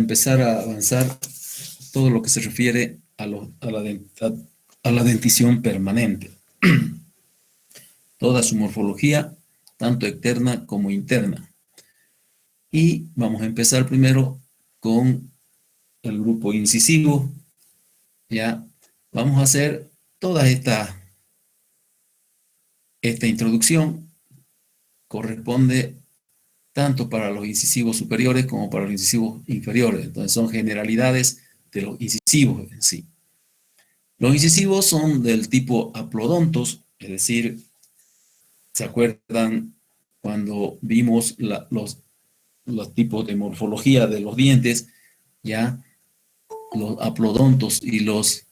empezar a avanzar todo lo que se refiere a la dentición permanente. Toda su morfología, tanto externa como interna. Y vamos a empezar primero con el grupo incisivo. Ya vamos a hacer toda esta introducción. Corresponde tanto para los incisivos superiores como para los incisivos inferiores. Entonces son generalidades de los incisivos en sí. Los incisivos son del tipo aplodontos, es decir, ¿se acuerdan cuando vimos los tipos de morfología de los dientes? Ya los aplodontos y los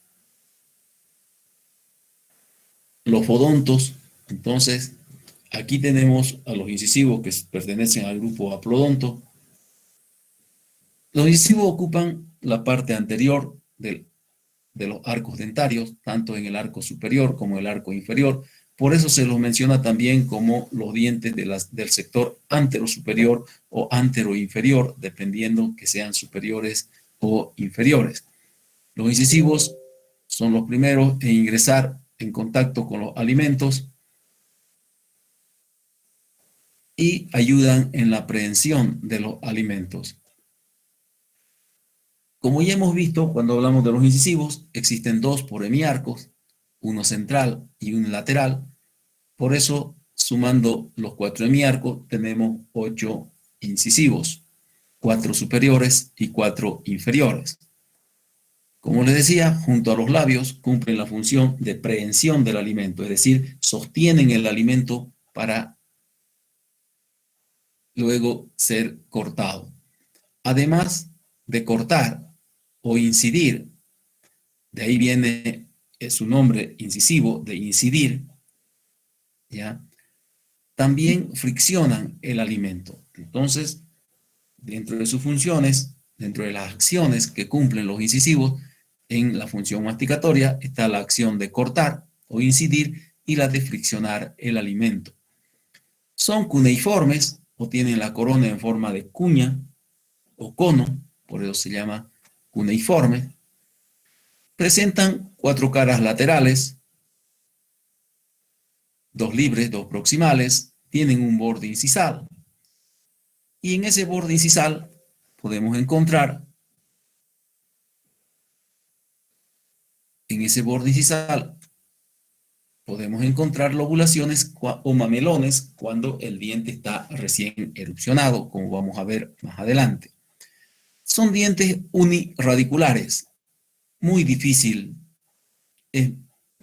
fodontos. Entonces, aquí tenemos a los incisivos que pertenecen al grupo aplodonto. Los incisivos ocupan la parte anterior de los arcos dentarios, tanto en el arco superior como en el arco inferior. Por eso se los menciona también como los dientes del sector anterosuperior o anteroinferior, dependiendo que sean superiores o inferiores. Los incisivos son los primeros en ingresar en contacto con los alimentos y ayudan en la aprehensión de los alimentos. Como ya hemos visto, cuando hablamos de los incisivos, existen dos por hemiarcos, uno central y un lateral. Por eso, sumando los 4 hemiarcos, tenemos 8 incisivos, 4 superiores y 4 inferiores. Como les decía, junto a los labios cumplen la función de prehensión del alimento, es decir, sostienen el alimento para luego ser cortado. Además de cortar o incidir, de ahí viene su nombre incisivo, de incidir, ¿ya? También friccionan el alimento. Entonces, dentro de sus funciones, dentro de las acciones que cumplen los incisivos, en la función masticatoria está la acción de cortar o incidir y la de friccionar el alimento. Son cuneiformes o tienen la corona en forma de cuña o cono, por eso se llama cuneiforme. Presentan 4 caras laterales, 2 libres, 2 proximales, tienen un borde incisal. Y en ese borde incisal podemos encontrar, lobulaciones o mamelones cuando el diente está recién erupcionado, como vamos a ver más adelante. Son dientes uniradiculares. Es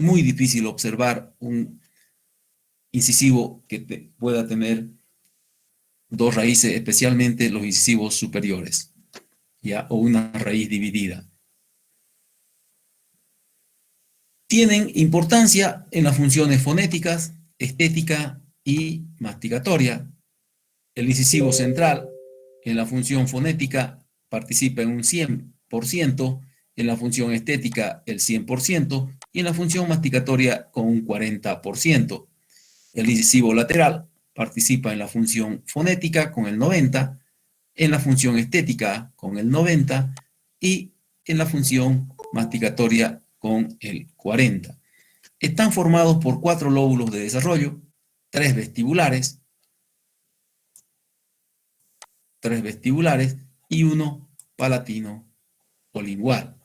muy difícil observar un incisivo que pueda tener 2 raíces, especialmente los incisivos superiores, ¿ya? O una raíz dividida. Tienen importancia en las funciones fonéticas, estética y masticatoria. El incisivo central en la función fonética participa en un 100%, en la función estética el 100% y en la función masticatoria con un 40%. El incisivo lateral participa en la función fonética con el 90%, en la función estética con el 90% y en la función masticatoria con el 40%. Están formados por 4 lóbulos de desarrollo, 3 vestibulares y 1 palatino o lingual.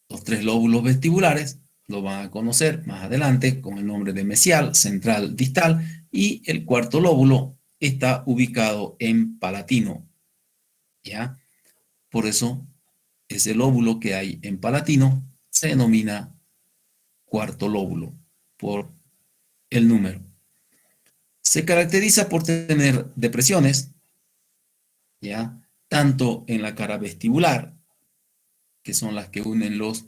Los 3 lóbulos vestibulares lo van a conocer más adelante con el nombre de mesial, central, distal, y el 4º lóbulo está ubicado en palatino, ¿ya? Por eso, ese lóbulo que hay en palatino se denomina 4º lóbulo, por el número. Se caracteriza por tener depresiones, ¿ya? Tanto en la cara vestibular, que son las que unen los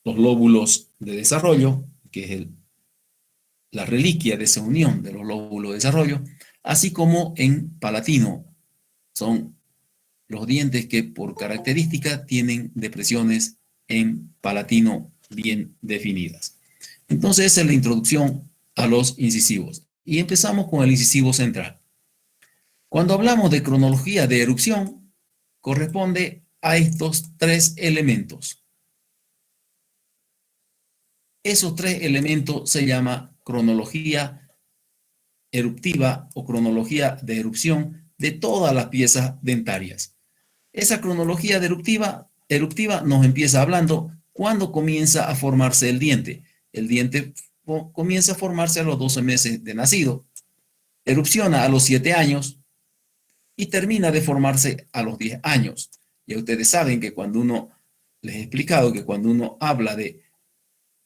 lóbulos de desarrollo, que es la reliquia de esa unión de los lóbulos de desarrollo, así como en palatino. Son los dientes que por característica tienen depresiones en palatino bien definidas. Entonces esa es la introducción a los incisivos. Y empezamos con el incisivo central. Cuando hablamos de cronología de erupción, corresponde a estos tres elementos. Esos tres elementos se llama cronología eruptiva o cronología de erupción de todas las piezas dentarias. Esa cronología de eruptiva nos empieza hablando cuando comienza a formarse el diente. El diente comienza a formarse a los 12 meses de nacido, erupciona a los 7 años y termina de formarse a los 10 años. Ya ustedes saben que cuando uno, les he explicado que cuando uno habla de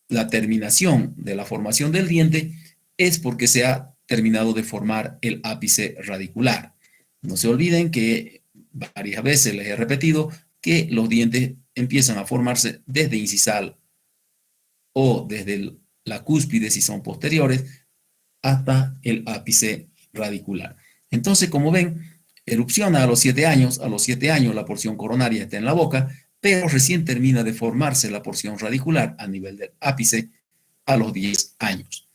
la terminación de la formación del diente, es porque se ha terminado de formar el ápice radicular. No se olviden que varias veces les he repetido que los dientes empiezan a formarse desde incisal o desde la cúspide si son posteriores hasta el ápice radicular. Entonces, como ven, erupciona a los 7 años, la porción coronaria está en la boca, pero recién termina de formarse la porción radicular a nivel del ápice a los 10 años.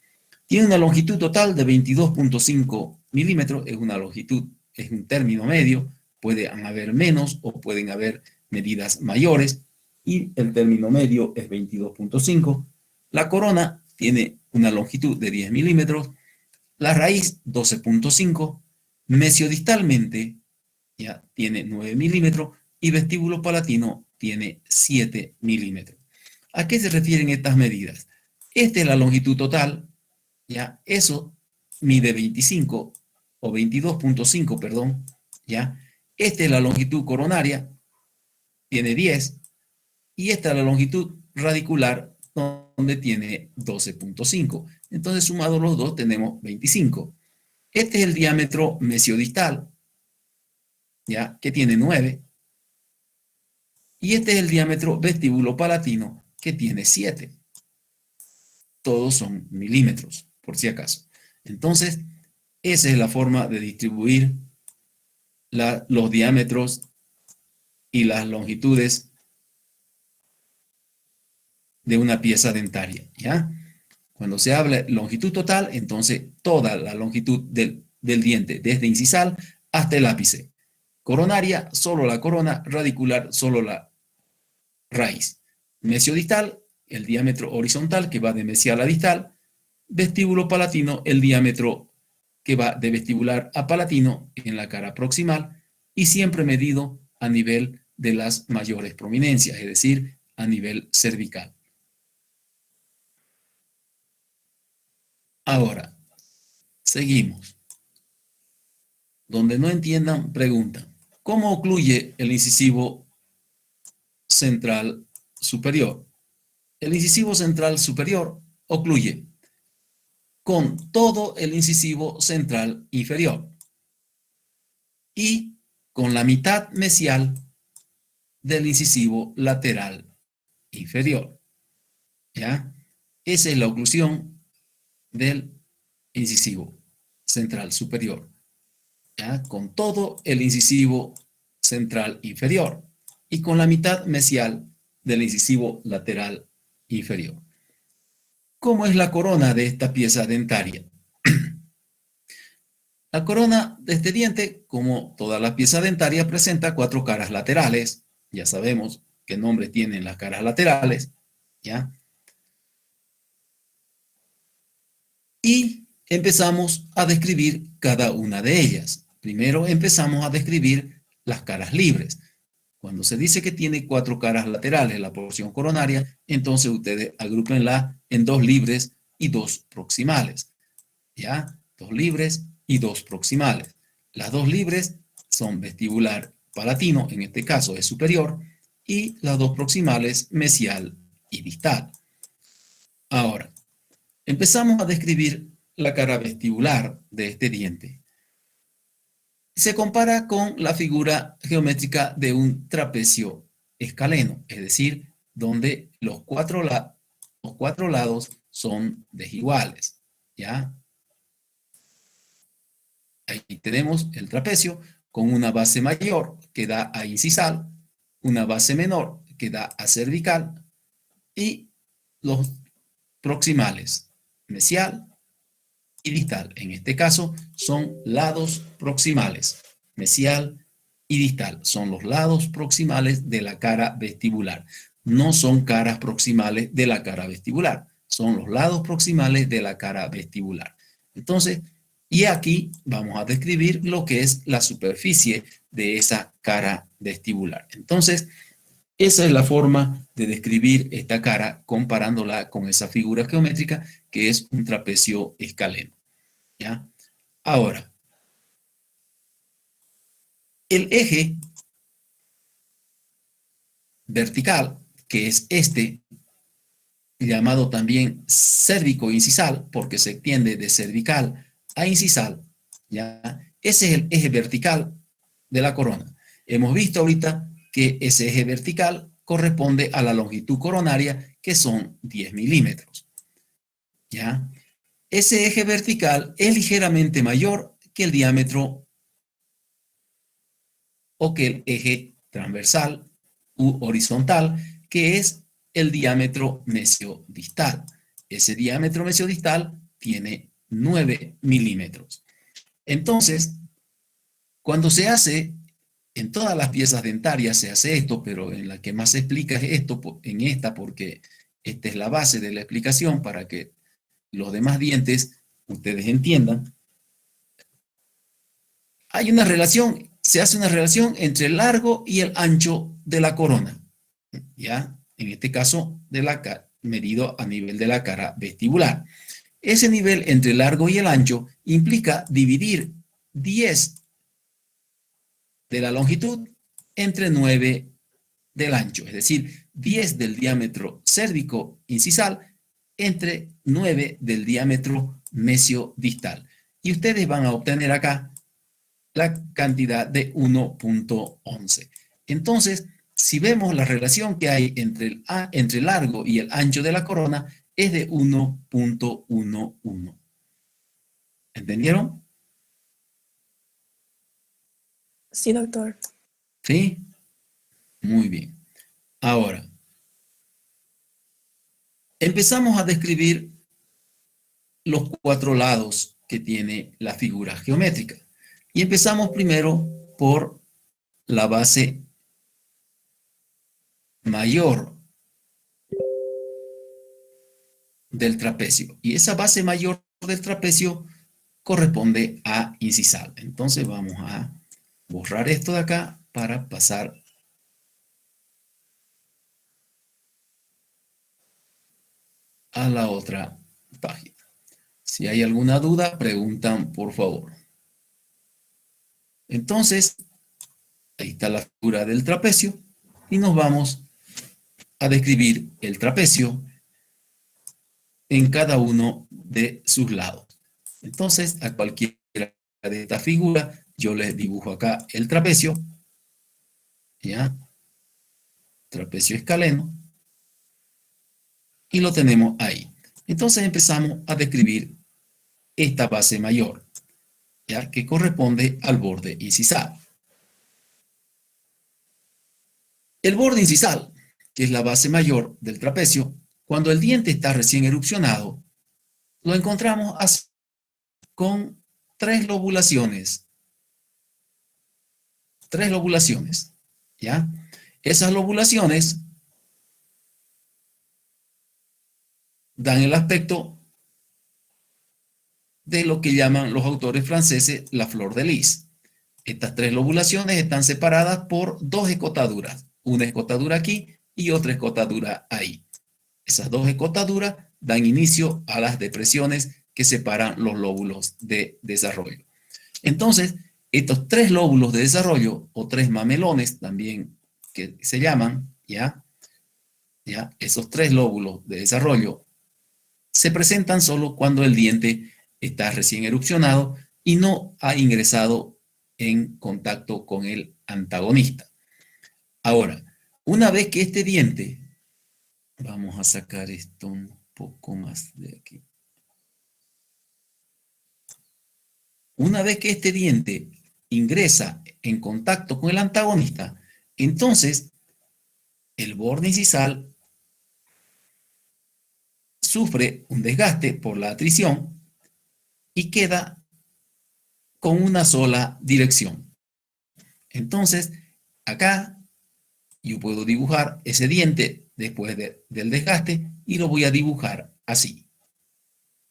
Tiene una longitud total de 22.5 milímetros, es una longitud, es un término medio, pueden haber menos o pueden haber medidas mayores, y el término medio es 22.5. La corona tiene una longitud de 10 milímetros, la raíz 12.5, mesiodistalmente ya tiene 9 milímetros y vestíbulo palatino tiene 7 milímetros. ¿A qué se refieren estas medidas? Esta es la longitud total, ya eso mide 25 o 22.5, perdón, ya. Esta es la longitud coronaria, tiene 10, y esta es la longitud radicular, donde tiene 12.5. Entonces, sumados los dos, tenemos 25. Este es el diámetro mesiodistal, ¿ya? Que tiene 9. Y este es el diámetro vestíbulo palatino, que tiene 7. Todos son milímetros, por si acaso. Entonces, esa es la forma de distribuir los diámetros y las longitudes de una pieza dentaria, ¿ya? Cuando se habla de longitud total, entonces toda la longitud del diente, desde incisal hasta el ápice. Coronaria, solo la corona; radicular, solo la raíz. Mesiodistal, el diámetro horizontal que va de mesial a distal. Vestíbulo palatino, el diámetro que va de vestibular a palatino en la cara proximal, y siempre medido a nivel de las mayores prominencias, es decir, a nivel cervical. Ahora, seguimos. Donde no entiendan, preguntan. ¿Cómo ocluye el incisivo central superior? El incisivo central superior ocluye con todo el incisivo central inferior y con la mitad mesial del incisivo lateral inferior. ¿Ya? Esa es la oclusión del incisivo central superior, ¿ya? Con todo el incisivo central inferior y con la mitad mesial del incisivo lateral inferior. ¿Cómo es la corona de esta pieza dentaria? La corona de este diente, como toda la pieza dentaria, presenta 4 caras laterales. Ya sabemos qué nombre tienen las caras laterales, ¿ya? Y empezamos a describir cada una de ellas. Primero empezamos a describir las caras libres. Cuando se dice que tiene 4 caras laterales la porción coronaria, entonces ustedes agrúpenla en 2 libres y 2 proximales. ¿Ya? 2 libres y 2 proximales. Las 2 libres son vestibular palatino, en este caso es superior, y las 2 proximales mesial y distal. Ahora, empezamos a describir la cara vestibular de este diente. Se compara con la figura geométrica de un trapecio escaleno, es decir, donde los cuatro lados son desiguales, ¿ya? Ahí tenemos el trapecio con una base mayor que da a incisal, una base menor que da a cervical y los proximales, mesial y distal. En este caso son lados proximales, mesial y distal. Son los lados proximales de la cara vestibular. No son caras proximales de la cara vestibular. Son los lados proximales de la cara vestibular. Entonces, y aquí vamos a describir lo que es la superficie de esa cara vestibular. Entonces, esa es la forma de describir esta cara comparándola con esa figura geométrica que es un trapecio escaleno. ¿Ya? Ahora, el eje vertical, que es este, llamado también cérvico-incisal, porque se extiende de cervical a incisal, ¿ya? Ese es el eje vertical de la corona. Hemos visto ahorita que ese eje vertical corresponde a la longitud coronaria, que son 10 milímetros, ¿ya? Ese eje vertical es ligeramente mayor que el diámetro o que el eje transversal u horizontal, que es el diámetro mesiodistal. Ese diámetro mesiodistal tiene 9 milímetros. Entonces, cuando se hace, en todas las piezas dentarias se hace esto, pero en la que más se explica es esto, en esta, porque esta es la base de la explicación para que los demás dientes ustedes entiendan. Hay una relación, se hace una relación entre el largo y el ancho de la corona, ¿ya? En este caso, medido a nivel de la cara vestibular. Ese nivel entre el largo y el ancho implica dividir 10 de la longitud entre 9 del ancho, es decir, 10 del diámetro cérvico-incisal entre 9 del diámetro mesiodistal. Y ustedes van a obtener acá la cantidad de 1.11. Entonces, si vemos la relación que hay entre el largo y el ancho de la corona, es de 1.11. ¿Entendieron? Sí, doctor. ¿Sí? Muy bien. Ahora, empezamos a describir los 4 lados que tiene la figura geométrica. Y empezamos primero por la base mayor del trapecio. Y esa base mayor del trapecio corresponde a incisal. Entonces vamos a borrar esto de acá para pasar a la otra página. Si hay alguna duda, preguntan por favor. Entonces, ahí está la figura del trapecio y nos vamos a describir el trapecio en cada uno de sus lados. Entonces, a cualquiera de esta figura, yo les dibujo acá el trapecio, ¿ya? Trapecio escaleno, y lo tenemos ahí. Entonces empezamos a describir esta base mayor, ¿ya? Que corresponde al borde incisal. El borde incisal, que es la base mayor del trapecio, cuando el diente está recién erupcionado, lo encontramos así, con 3 lobulaciones. 3 lobulaciones, ¿ya? Esas lobulaciones dan el aspecto de lo que llaman los autores franceses la flor de lis. Estas 3 lobulaciones están separadas por 2 escotaduras, una escotadura aquí y otra escotadura ahí. Esas 2 escotaduras dan inicio a las depresiones que separan los lóbulos de desarrollo. Entonces, estos 3 lóbulos de desarrollo, o 3 mamelones también que se llaman, ¿ya? Esos 3 lóbulos de desarrollo se presentan solo cuando el diente está recién erupcionado y no ha ingresado en contacto con el antagonista. Ahora, una vez que este diente, vamos a sacar esto un poco más de aquí. Una vez que este diente ingresa en contacto con el antagonista, entonces el borde incisal sufre un desgaste por la atrición y queda con una sola dirección. Entonces, acá yo puedo dibujar ese diente después del desgaste y lo voy a dibujar así,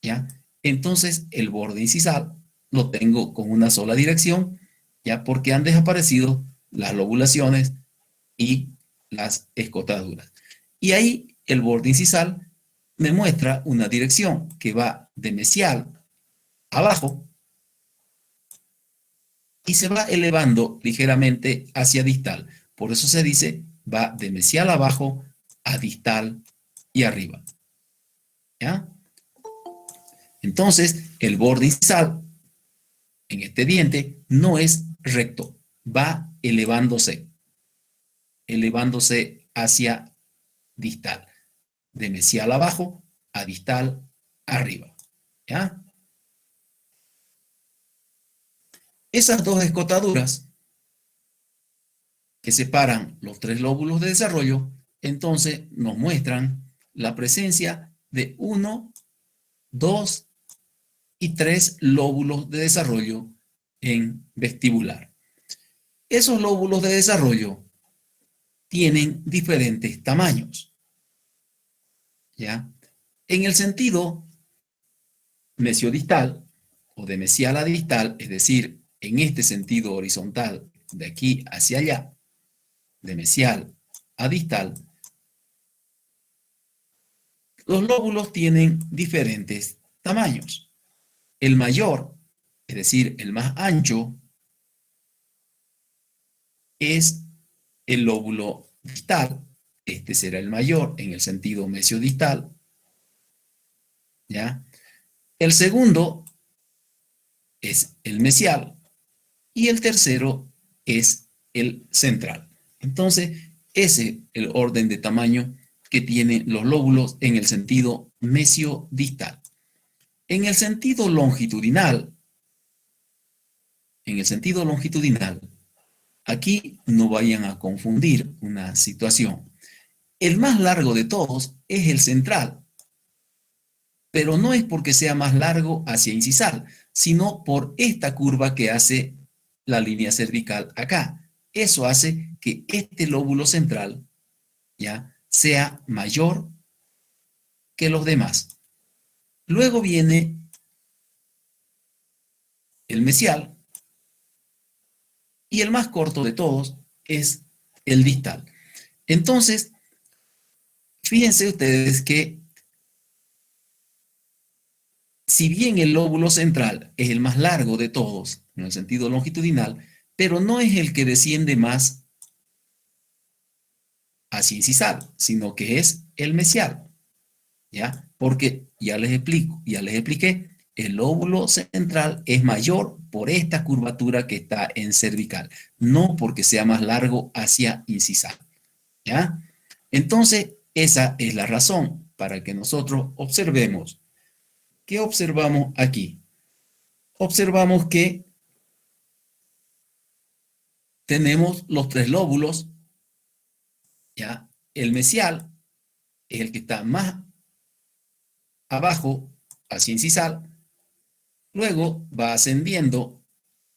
¿ya? Entonces, el borde incisal lo tengo con una sola dirección, ya porque han desaparecido las lobulaciones y las escotaduras. Y ahí el borde incisal me muestra una dirección que va de mesial abajo y se va elevando ligeramente hacia distal. Por eso se dice va de mesial abajo a distal y arriba. ¿Ya? Entonces, el borde incisal en este diente no es recto, va elevándose hacia distal, de mesial abajo a distal arriba. ¿Ya? Esas dos escotaduras que separan los tres lóbulos de desarrollo, entonces nos muestran la presencia de 1, 2 y 3 lóbulos de desarrollo en vestibular. Esos lóbulos de desarrollo tienen diferentes tamaños, ¿ya? En el sentido mesiodistal o de mesial a distal, es decir, en este sentido horizontal, de aquí hacia allá, de mesial a distal, los lóbulos tienen diferentes tamaños. El mayor, es decir, el más ancho, es el lóbulo distal. Este será el mayor en el sentido mesiodistal. ¿Ya? El segundo es el mesial y el tercero es el central. Entonces, ese es el orden de tamaño que tienen los lóbulos en el sentido mesiodistal. En el sentido longitudinal, aquí no vayan a confundir una situación. El más largo de todos es el central, pero no es porque sea más largo hacia incisal, sino por esta curva que hace la línea cervical acá. Eso hace que este lóbulo central, ¿ya?, sea mayor que los demás. Luego viene el mesial y el más corto de todos es el distal. Entonces, fíjense ustedes que si bien el lóbulo central es el más largo de todos, en el sentido longitudinal, pero no es el que desciende más hacia incisal, sino que es el mesial, ¿ya? Porque ya les expliqué, el lóbulo central es mayor por esta curvatura que está en cervical, no porque sea más largo hacia incisal, ¿ya? Entonces, esa es la razón para que nosotros observemos. ¿Qué observamos aquí? Observamos que tenemos los tres lóbulos, ¿ya? El mesial es el que está más abajo hacia incisal, luego va ascendiendo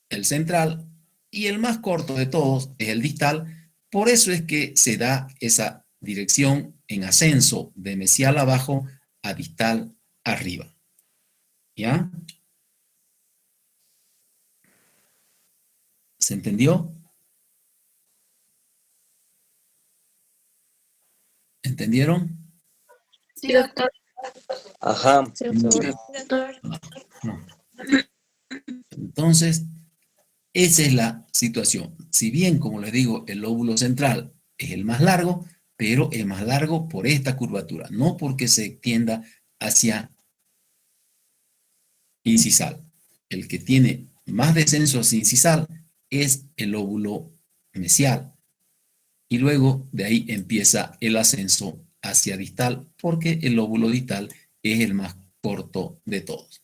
el central y el más corto de todos es el distal. Por eso es que se da esa dirección en ascenso de mesial abajo a distal arriba. ¿Ya? ¿Se entendió? ¿Entendieron? Sí, doctor. Ajá. Sí, doctor. No. Entonces, esa es la situación. Si bien, como les digo, el lóbulo central es el más largo, pero es más largo por esta curvatura, no porque se extienda hacia incisal. El que tiene más descenso hacia incisal es el lóbulo mesial. Y luego de ahí empieza el ascenso hacia distal, porque el lóbulo distal es el más corto de todos.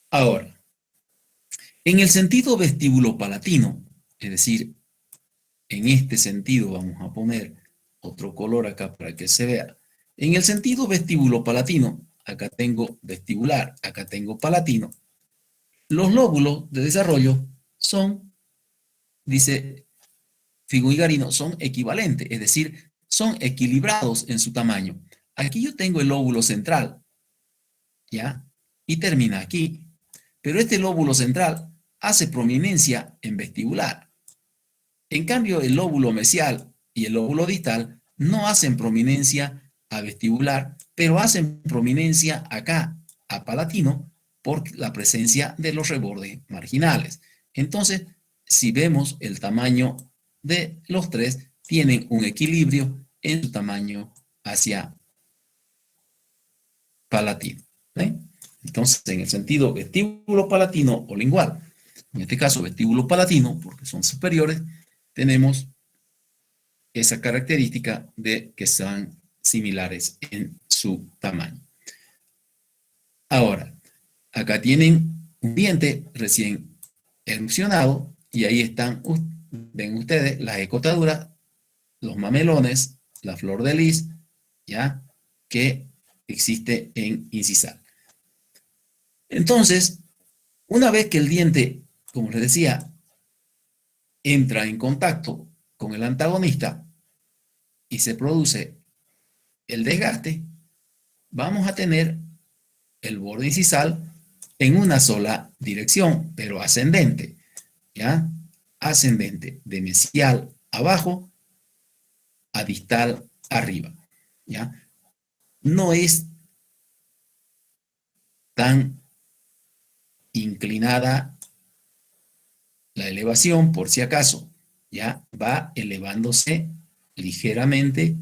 Ahora, en el sentido vestibulopalatino, es decir, en este sentido vamos a poner otro color acá para que se vea. En el sentido vestibulopalatino, acá tengo vestibular, acá tengo palatino. Los lóbulos de desarrollo son, dice Figo-Igarino, son equivalentes, es decir, son equilibrados en su tamaño. Aquí yo tengo el lóbulo central, ¿ya? Y termina aquí. Pero este lóbulo central hace prominencia en vestibular. En cambio, el lóbulo mesial y el lóbulo distal no hacen prominencia a vestibular, pero hacen prominencia acá, a palatino, por la presencia de los rebordes marginales. Entonces, si vemos el tamaño de los tres, tienen un equilibrio en su tamaño hacia palatino. Entonces, en el sentido vestíbulo palatino o lingual, en este caso vestíbulo palatino, porque son superiores, tenemos esa característica de que son similares en su tamaño. Ahora, acá tienen un diente recién erupcionado y ahí están, ven ustedes, las escotaduras, los mamelones, la flor de lis, ¿ya? Que existe en incisal. Entonces, una vez que el diente, como les decía, entra en contacto con el antagonista y se produce el desgaste, vamos a tener el borde incisal en una sola dirección, pero ascendente, ¿ya? Ascendente, de mesial abajo a distal arriba, ¿ya? No es tan inclinada la elevación, por si acaso, ya va elevándose ligeramente,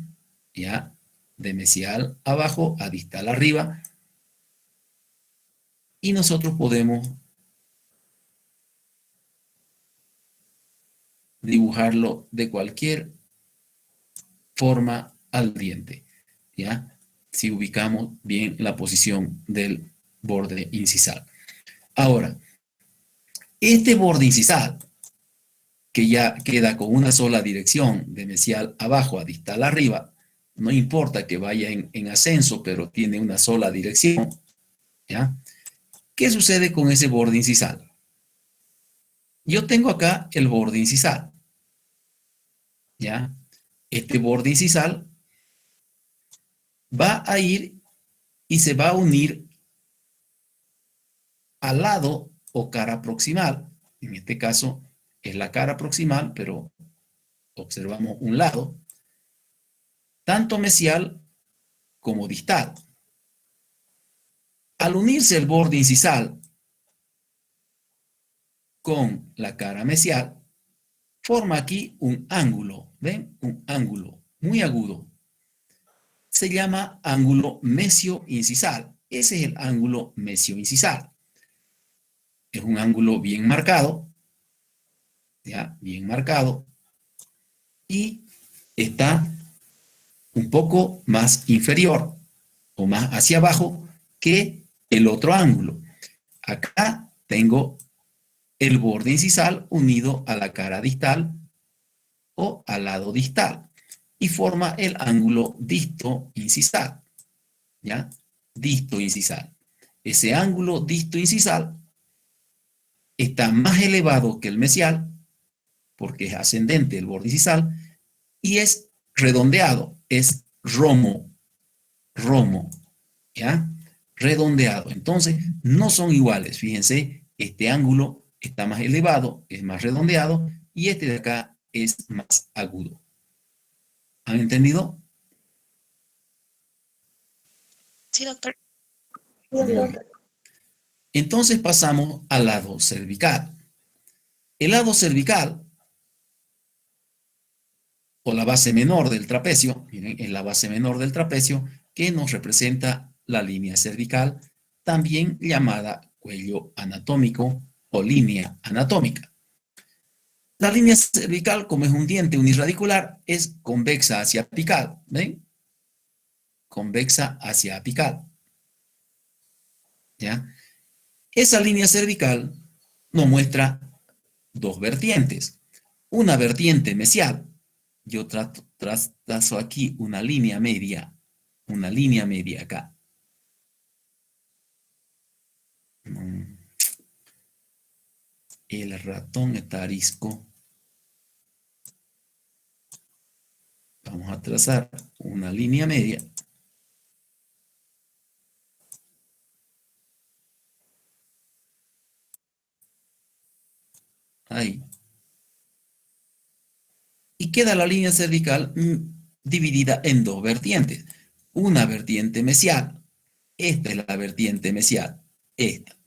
ya de mesial abajo a distal arriba, y nosotros podemos dibujarlo de cualquier forma al diente, ya si ubicamos bien la posición del borde incisal. Ahora, este borde incisal, que ya queda con una sola dirección, de mesial abajo a distal arriba, no importa que vaya en ascenso, pero tiene una sola dirección, ¿ya? ¿Qué sucede con ese borde incisal? Yo tengo acá el borde incisal, ¿ya? Este borde incisal va a ir y se va a unir al lado o cara proximal. En este caso es la cara proximal, pero observamos un lado, tanto mesial como distal. Al unirse el borde incisal con la cara mesial, forma aquí un ángulo, ¿ven? Un ángulo muy agudo. Se llama ángulo mesio-incisal. Ese es el ángulo mesio-incisal. Es un ángulo bien marcado, ¿ya? Bien marcado. Y está un poco más inferior o más hacia abajo que el otro ángulo. Acá tengo el borde incisal unido a la cara distal o al lado distal y forma el ángulo disto-incisal, ¿ya? Disto-incisal. Ese ángulo disto-incisal está más elevado que el mesial porque es ascendente el borde incisal y es redondeado, es romo, ¿ya? Redondeado. Entonces, no son iguales. Fíjense, este ángulo está más elevado, es más redondeado, y este de acá es más agudo. ¿Han entendido? Sí, doctor. Bien. Entonces pasamos al lado cervical. El lado cervical, o la base menor del trapecio, miren, es la base menor del trapecio que nos representa la línea cervical, también llamada cuello anatómico o línea anatómica. La línea cervical, como es un diente uniradicular, es convexa hacia apical, ¿ven? Convexa hacia apical, ¿ya? Esa línea cervical nos muestra dos vertientes. Una vertiente mesial, yo trazo aquí una línea media acá, El ratón está arisco. Vamos a trazar una línea media. Ahí. Y queda la línea cervical dividida en dos vertientes. Una vertiente mesial. Esta es la vertiente mesial. Esta.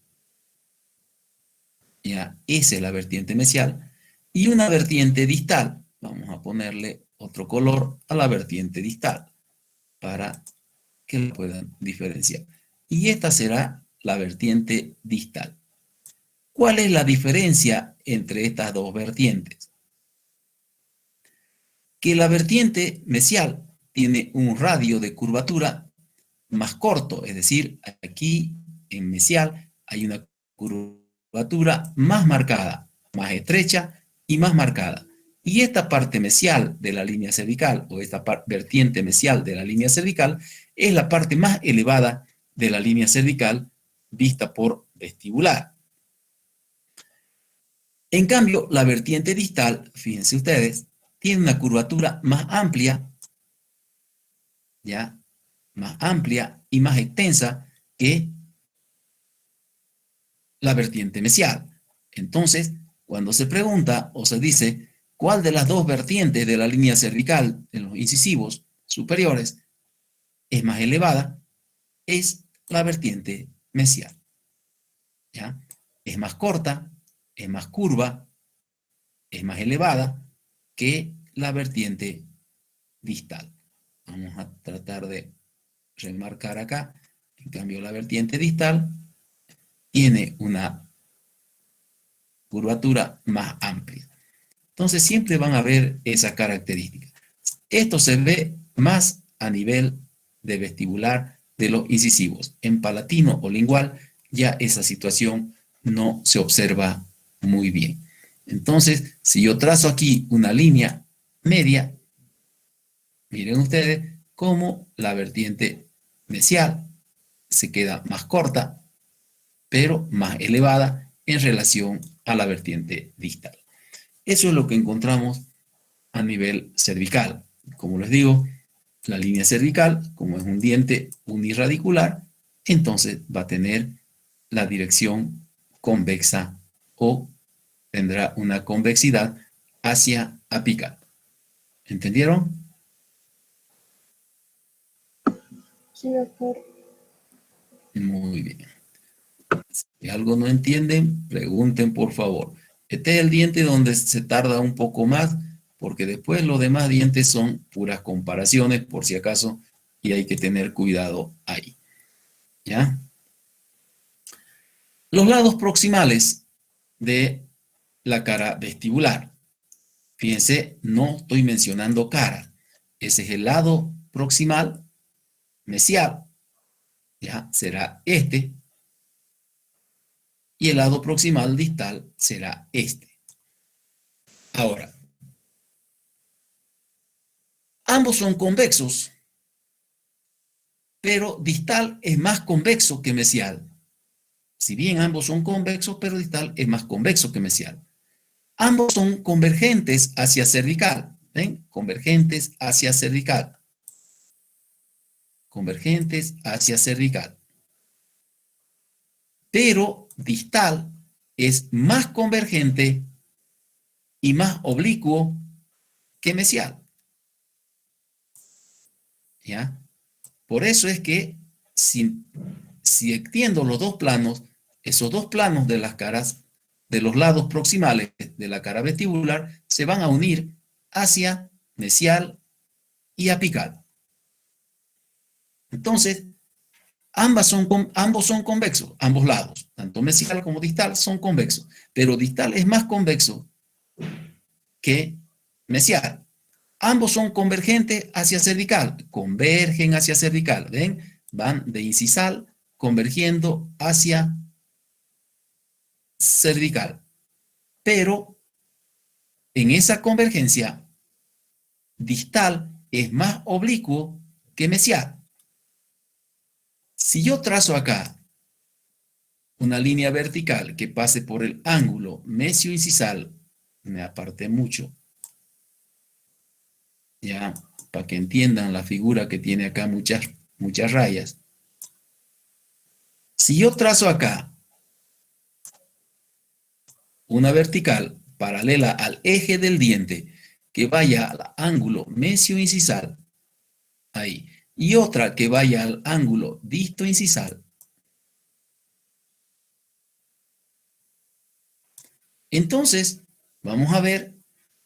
Ya, esa es la vertiente mesial. Y una vertiente distal. Vamos a ponerle otro color a la vertiente distal para que lo puedan diferenciar. Y esta será la vertiente distal. ¿Cuál es la diferencia entre estas dos vertientes? Que la vertiente mesial tiene un radio de curvatura más corto, es decir, aquí en mesial hay una curvatura más marcada, más estrecha y más marcada. Y esta parte mesial de la línea cervical, o esta vertiente mesial de la línea cervical, es la parte más elevada de la línea cervical vista por vestibular. En cambio, la vertiente distal, fíjense ustedes, tiene una curvatura más amplia, ¿ya? Más amplia y más extensa que la vertiente mesial. Entonces, cuando se pregunta o se dice cuál de las dos vertientes de la línea cervical en los incisivos superiores es más elevada, es la vertiente mesial. ¿Ya? Es más corta, es más curva, es más elevada que la vertiente distal. Vamos a tratar de remarcar acá. En cambio, la vertiente distal tiene una curvatura más amplia. Entonces, siempre van a ver esa característica. Esto se ve más a nivel de vestibular de los incisivos. En palatino o lingual, ya esa situación no se observa muy bien. Entonces, si yo trazo aquí una línea media, miren ustedes cómo la vertiente mesial se queda más corta, pero más elevada en relación a la vertiente distal. Eso es lo que encontramos a nivel cervical. Como les digo, la línea cervical, como es un diente uniradicular, entonces va a tener la dirección convexa o tendrá una convexidad hacia apical. ¿Entendieron? Sí, doctor. Muy bien. Si algo no entienden, pregunten por favor. Este es el diente donde se tarda un poco más, porque después los demás dientes son puras comparaciones, por si acaso, y hay que tener cuidado ahí. ¿Ya? Los lados proximales de la cara vestibular. Fíjense, no estoy mencionando cara. Ese es el lado proximal mesial. ¿Ya? Será este. Y el lado proximal distal será este. Ahora, ambos son convexos, pero distal es más convexo que mesial. Si bien ambos son convexos, pero distal es más convexo que mesial. Ambos son convergentes hacia cervical. ¿Ven? Convergentes hacia cervical. Convergentes hacia cervical. Pero distal es más convergente y más oblicuo que mesial. ¿Ya? Por eso es que si extiendo los dos planos, esos dos planos de las caras, de los lados proximales de la cara vestibular, se van a unir hacia mesial y apical. Entonces, ambos son convexos, ambos lados, tanto mesial como distal son convexos, pero distal es más convexo que mesial. Ambos son convergentes hacia cervical, convergen hacia cervical, ¿ven? Van de incisal convergiendo hacia cervical. Pero en esa convergencia distal es más oblicuo que mesial. Si yo trazo acá una línea vertical que pase por el ángulo mesio-incisal. Me aparté mucho. Ya, para que entiendan la figura que tiene acá muchas rayas. Si yo trazo acá una vertical paralela al eje del diente que vaya al ángulo mesio-incisal, ahí, y otra que vaya al ángulo disto-incisal, entonces vamos a ver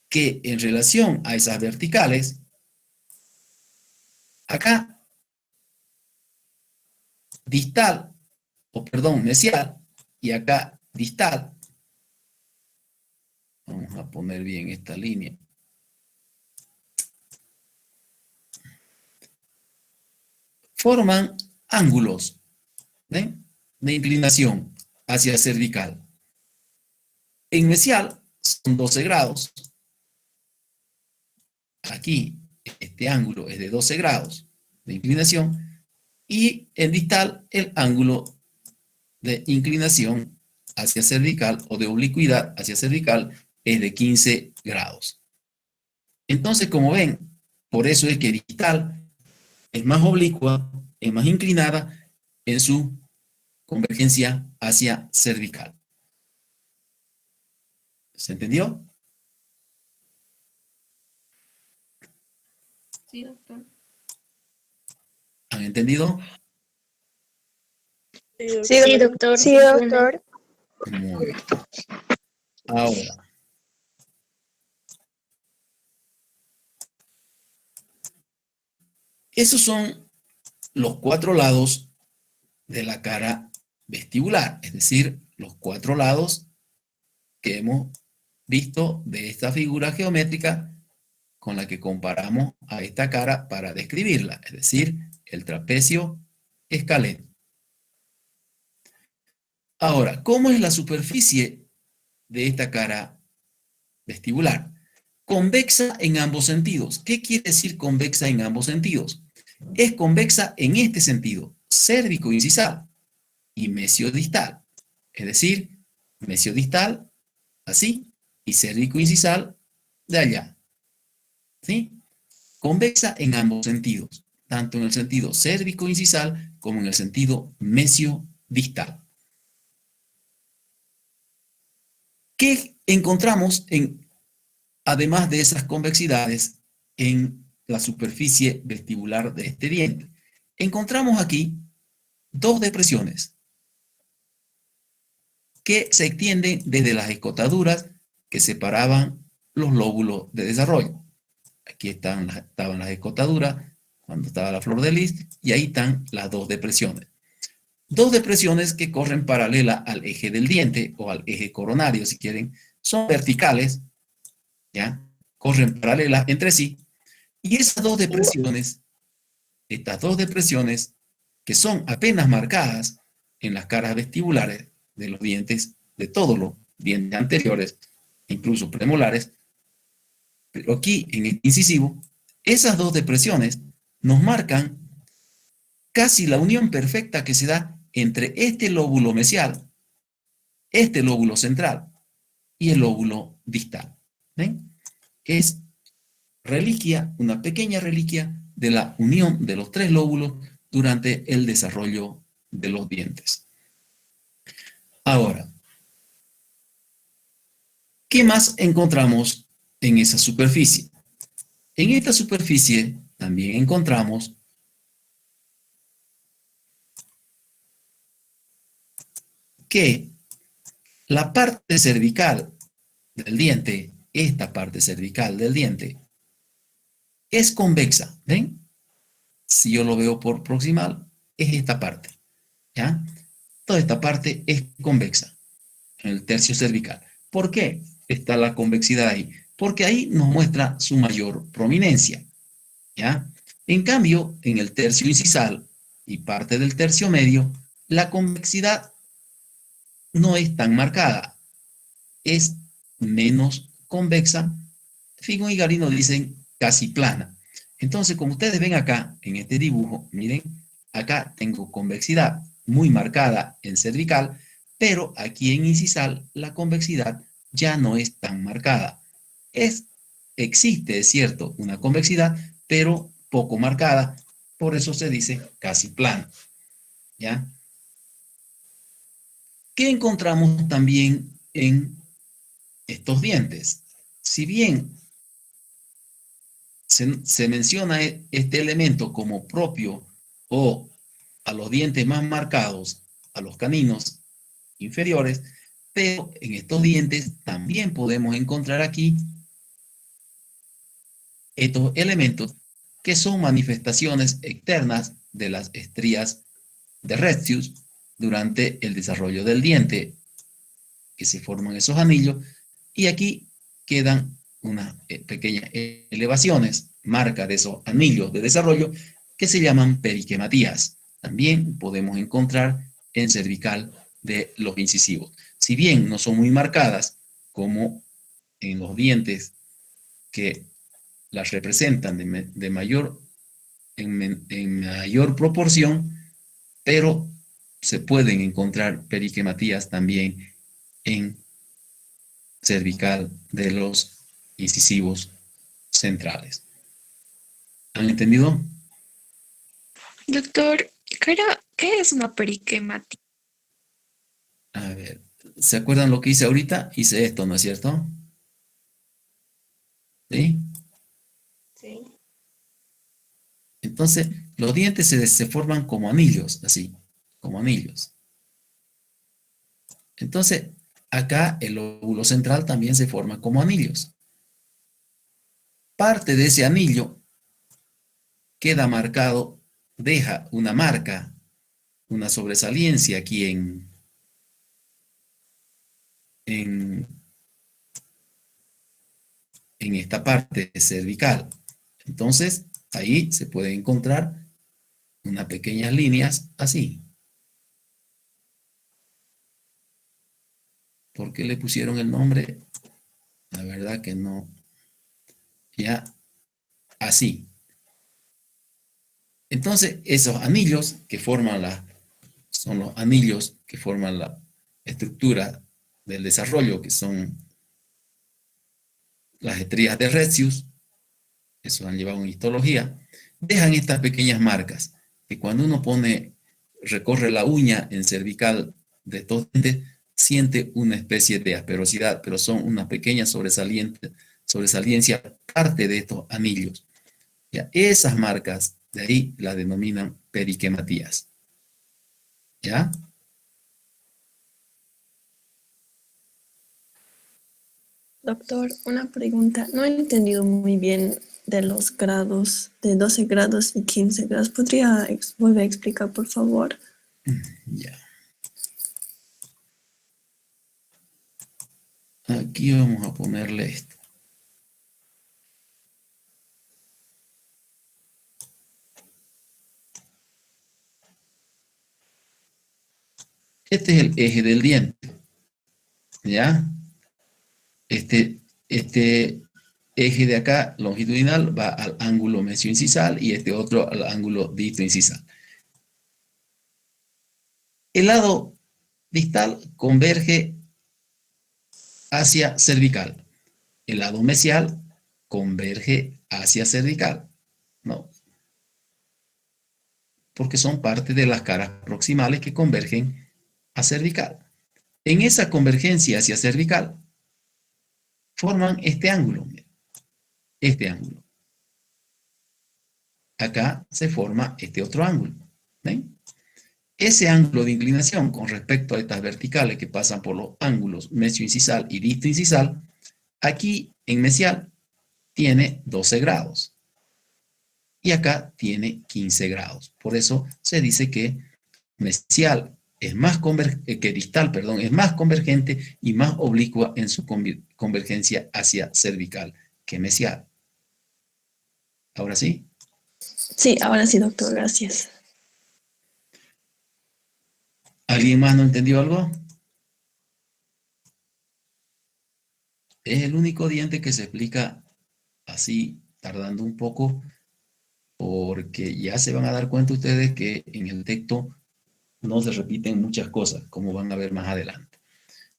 que en relación a esas verticales, acá distal, o perdón, mesial, y acá distal, vamos a poner bien esta línea, forman ángulos, ¿ven?, de inclinación hacia cervical. En mesial son 12 grados. Aquí este ángulo es de 12 grados de inclinación y en distal el ángulo de inclinación hacia cervical o de oblicuidad hacia cervical es de 15 grados. Entonces, como ven, por eso es que distal es más oblicua, es más inclinada en su convergencia hacia cervical. ¿Se entendió? Sí, doctor. ¿Han entendido? Sí, doctor. Sí, doctor. Muy bien. Ahora, esos son los 4 lados de la cara vestibular, es decir, los 4 lados que hemos visto de esta figura geométrica con la que comparamos a esta cara para describirla, es decir, el trapecio escaleno. Ahora, ¿cómo es la superficie de esta cara vestibular? Convexa en ambos sentidos. ¿Qué quiere decir convexa en ambos sentidos? Es convexa en este sentido, cérvico-incisal y mesiodistal. Es decir, mesiodistal, así, y cérvico-incisal, de allá. ¿Sí? Convexa en ambos sentidos, tanto en el sentido cérvico-incisal como en el sentido mesiodistal. ¿Qué encontramos además de esas convexidades en la superficie vestibular de este diente? Encontramos aquí 2 depresiones que se extienden desde las escotaduras que separaban los lóbulos de desarrollo. Aquí estaban las escotaduras cuando estaba la flor de lis, y ahí están las 2 depresiones. 2 depresiones que corren paralela al eje del diente o al eje coronario, si quieren, son verticales, ¿ya? Corren paralelas entre sí, y esas 2 depresiones, estas 2 depresiones, que son apenas marcadas en las caras vestibulares de los dientes, de todos los dientes anteriores, incluso premolares, pero aquí en el incisivo, esas 2 depresiones nos marcan casi la unión perfecta que se da entre este lóbulo mesial, este lóbulo central y el lóbulo distal. ¿Ven? Es reliquia, una pequeña reliquia de la unión de los 3 lóbulos durante el desarrollo de los dientes. Ahora, ¿qué más encontramos en esa superficie? En esta superficie también encontramos que la parte cervical del diente, esta parte cervical del diente, es convexa, ¿ven? Si yo lo veo por proximal, es esta parte, ¿ya? Toda esta parte es convexa en el tercio cervical. ¿Por qué está la convexidad ahí? Porque ahí nos muestra su mayor prominencia, ¿ya? En cambio, en el tercio incisal y parte del tercio medio, la convexidad no es tan marcada, es menos convexa. Figo y Garino dicen casi plana. Entonces, como ustedes ven acá en este dibujo, miren, acá tengo convexidad muy marcada en cervical, pero aquí en incisal la convexidad ya no es tan marcada. Existe, es cierto, una convexidad, pero poco marcada, por eso se dice casi plano, ¿ya? ¿Qué encontramos también en estos dientes? Si bien se menciona este elemento como propio o a los dientes más marcados, a los caninos inferiores, pero en estos dientes también podemos encontrar aquí estos elementos que son manifestaciones externas de las estrías de Retzius durante el desarrollo del diente, que se forman esos anillos, y aquí quedan unas pequeñas elevaciones, marca de esos anillos de desarrollo, que se llaman periquematías. También podemos encontrar en cervical de los incisivos. Si bien no son muy marcadas, como en los dientes que las representan de mayor, en mayor proporción, pero se pueden encontrar periquematías también en cervical de los incisivos centrales. ¿Han entendido? Doctor, ¿qué es una periquematía? A ver, ¿se acuerdan lo que hice ahorita? Hice esto, ¿no es cierto? ¿Sí? Sí. Entonces, los dientes se forman como anillos, así, como anillos. Entonces, acá el lóbulo central también se forma como anillos. Parte de ese anillo queda marcado, deja una marca, una sobresaliencia aquí en, en esta parte cervical. Entonces, ahí se pueden encontrar unas pequeñas líneas así. ¿Por qué le pusieron el nombre? La verdad que no. Ya, así. Entonces, esos anillos que forman son los anillos que forman la estructura del desarrollo, que son las estrías de Retzius, eso han llevado en histología, dejan estas pequeñas marcas, que cuando uno recorre la uña en cervical de estos dientes, siente una especie de asperosidad, pero son una pequeña sobresaliencia, parte de estos anillos. ¿Ya? Esas marcas, de ahí las denominan periquematías. ¿Ya? Doctor, una pregunta. No he entendido muy bien de los grados, de 12 grados y 15 grados. ¿Podría volver a explicar, por favor? Ya. Aquí vamos a ponerle esto. Este es el eje del diente. ¿Ya? Este eje de acá, longitudinal, va al ángulo mesioincisal y este otro al ángulo distoincisal. El lado distal converge hacia cervical. El lado mesial converge hacia cervical. No, porque son parte de las caras proximales que convergen a cervical. En esa convergencia hacia cervical forman este ángulo. Este ángulo. Acá se forma este otro ángulo. ¿Ven? Ese ángulo de inclinación con respecto a estas verticales que pasan por los ángulos mesioincisal y distoincisal, aquí en mesial tiene 12 grados y acá tiene 15 grados. Por eso se dice que mesial es más que distal, perdón, es más convergente y más oblicua en su convergencia hacia cervical que mesial. ¿Ahora sí? Sí, ahora sí, doctor, gracias. ¿Alguien más no entendió algo? Es el único diente que se explica así, tardando un poco, porque ya se van a dar cuenta ustedes que en el texto no se repiten muchas cosas, como van a ver más adelante.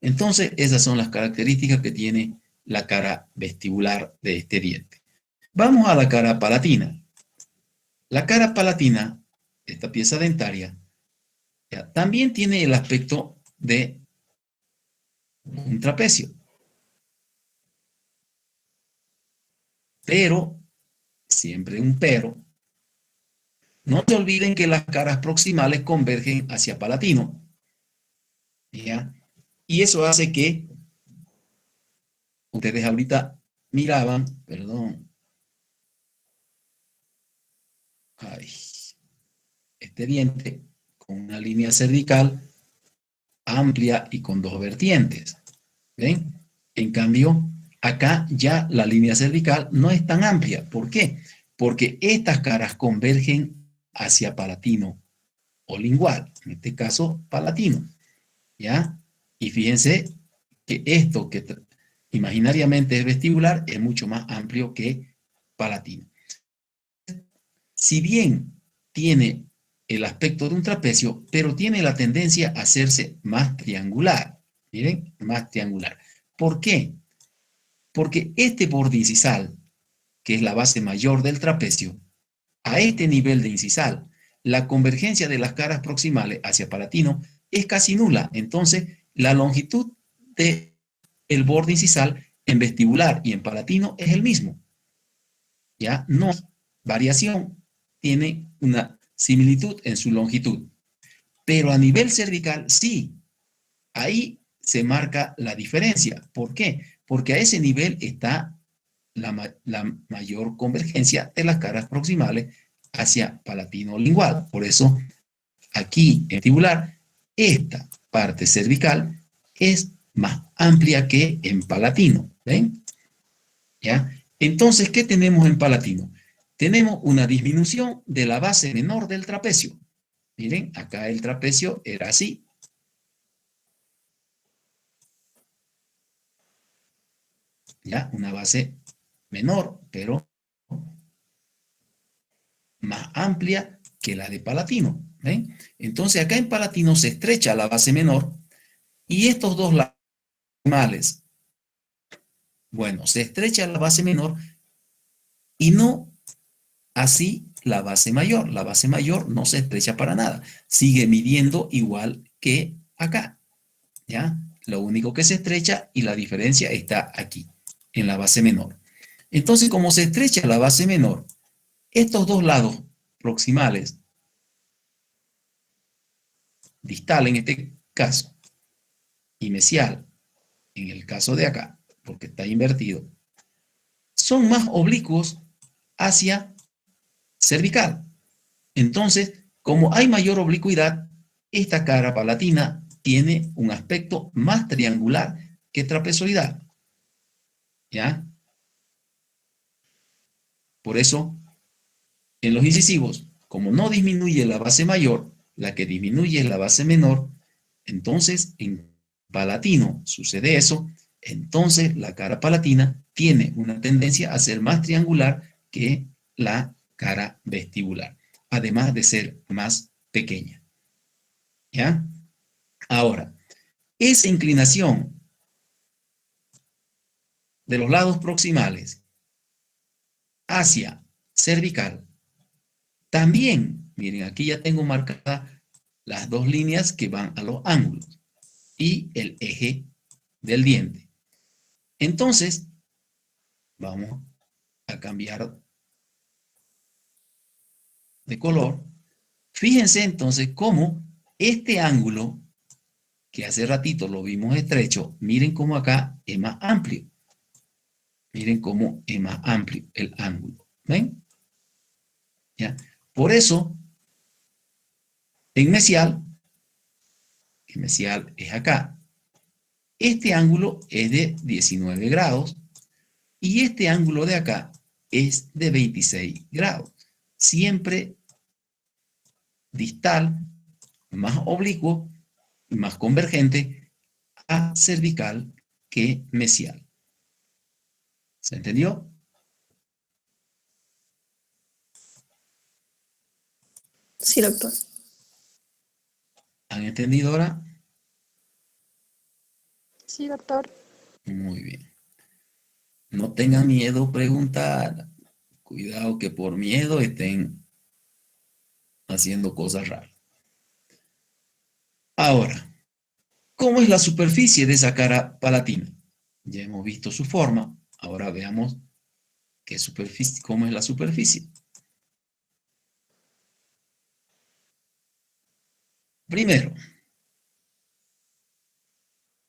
Entonces, esas son las características que tiene la cara vestibular de este diente. Vamos a la cara palatina. La cara palatina, esta pieza dentaria, ya, también tiene el aspecto de un trapecio. Pero, siempre un pero, no se olviden que las caras proximales convergen hacia palatino. ¿Ya? Y eso hace que ustedes ahorita miraban, perdón, ay, este diente con una línea cervical amplia y con dos vertientes. ¿Ven? En cambio, acá ya la línea cervical no es tan amplia. ¿Por qué? Porque estas caras convergen hacia palatino o lingual, en este caso palatino. ¿Ya? Y fíjense que esto que imaginariamente es vestibular es mucho más amplio que palatino. Si bien tiene el aspecto de un trapecio, pero tiene la tendencia a hacerse más triangular. Miren, más triangular. ¿Por qué? Porque este borde incisal, que es la base mayor del trapecio, a este nivel de incisal, la convergencia de las caras proximales hacia palatino es casi nula. Entonces, la longitud del borde incisal en vestibular y en palatino es el mismo. ¿Ya? No hay variación, tiene una similitud en su longitud. Pero a nivel cervical, sí. Ahí se marca la diferencia. ¿Por qué? Porque a ese nivel está la mayor convergencia de las caras proximales hacia palatino lingual. Por eso, aquí en vestibular, esta parte cervical es más amplia que en palatino. ¿Ven? ¿Ya? Entonces, ¿qué tenemos en palatino? Tenemos una disminución de la base menor del trapecio. Miren, acá el trapecio era así. ¿Ya? Una base menor, pero más amplia que la de palatino. ¿Ven? Entonces, acá en palatino se estrecha la base menor y estos dos lamales, bueno, se estrecha la base menor y no así la base mayor. La base mayor no se estrecha para nada. Sigue midiendo igual que acá. ¿Ya? Lo único que se estrecha y la diferencia está aquí, en la base menor. Entonces, como se estrecha la base menor, estos dos lados proximales, distal en este caso, y mesial en el caso de acá, porque está invertido, son más oblicuos hacia cervical. Entonces, como hay mayor oblicuidad, esta cara palatina tiene un aspecto más triangular que trapezoidal. ¿Ya? Por eso, en los incisivos, como no disminuye la base mayor, la que disminuye es la base menor, entonces en palatino sucede eso, entonces la cara palatina tiene una tendencia a ser más triangular que la cara vestibular, además de ser más pequeña. ¿Ya? Ahora, esa inclinación de los lados proximales hacia cervical, también, miren, aquí ya tengo marcadas las dos líneas que van a los ángulos y el eje del diente. Entonces, vamos a cambiar de color. Fíjense entonces cómo este ángulo, que hace ratito lo vimos estrecho, miren cómo acá es más amplio. Miren cómo es más amplio el ángulo. ¿Ven? ¿Ya? Por eso, en mesial, el mesial es acá, este ángulo es de 19 grados y este ángulo de acá es de 26 grados. Siempre distal, más oblicuo, más convergente a cervical que mesial. ¿Se entendió? Sí, doctor. han entendido ahora? Sí, doctor. Muy bien. No tengan miedo a preguntar. Cuidado que por miedo estén haciendo cosas raras. Ahora, ¿cómo es la superficie de esa cara palatina? Ya hemos visto su forma. Ahora veamos qué superficie, cómo es la superficie. Primero,